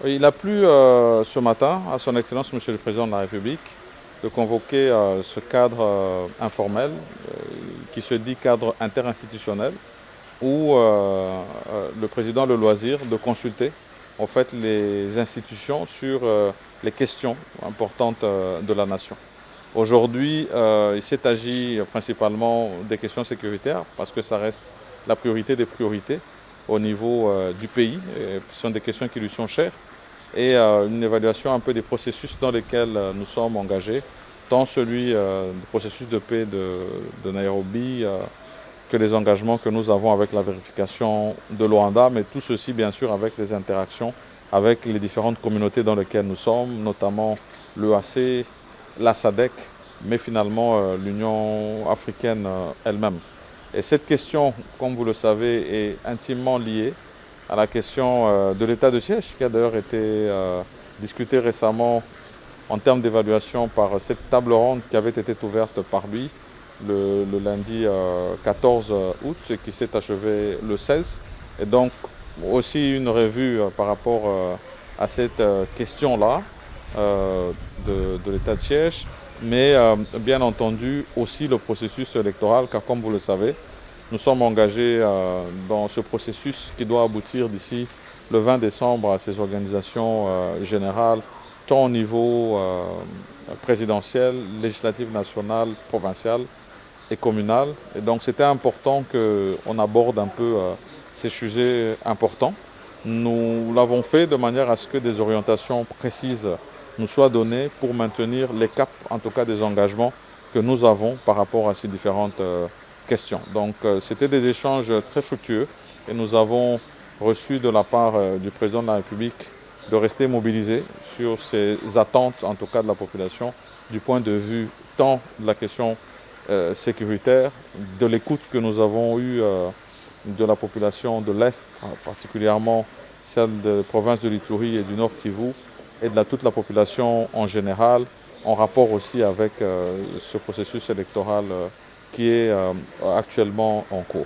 Il a plu ce matin à son Excellence Monsieur le Président de la République de convoquer ce cadre informel qui se dit cadre interinstitutionnel où le Président a le loisir de consulter en fait les institutions sur les questions importantes de la nation. Aujourd'hui, il s'est agi principalement des questions sécuritaires parce que ça reste la priorité des priorités au niveau du pays. Ce sont des questions qui lui sont chères et une évaluation un peu des processus dans lesquels nous sommes engagés, tant celui du processus de paix de Nairobi que les engagements que nous avons avec la vérification de Luanda, mais tout ceci bien sûr avec les interactions avec les différentes communautés dans lesquelles nous sommes, notamment l'EAC, la SADC, mais finalement l'Union africaine elle-même. Et cette question, comme vous le savez, est intimement liée à la question de l'état de siège, qui a d'ailleurs été discutée récemment en termes d'évaluation par cette table ronde qui avait été ouverte par lui le lundi 14 août, et qui s'est achevé le 16. Et donc aussi une revue par rapport à cette question-là de l'état de siège, mais bien entendu aussi le processus électoral, car comme vous le savez, nous sommes engagés dans ce processus qui doit aboutir d'ici le 20 décembre à ces organisations générales, tant au niveau présidentiel, législatif national, provincial et communal. Et donc c'était important qu'on aborde un peu ces sujets importants. Nous l'avons fait de manière à ce que des orientations précises nous soient données pour maintenir les caps, en tout cas des engagements que nous avons par rapport à ces différentes questions. Donc c'était des échanges très fructueux et nous avons reçu de la part du Président de la République de rester mobilisé sur ces attentes, en tout cas de la population, du point de vue tant de la question sécuritaire, de l'écoute que nous avons eue de la population de l'Est, particulièrement celle de la province de l'Ituri et du Nord Kivu, et de toute la population en général, en rapport aussi avec ce processus électoral qui est actuellement en cours.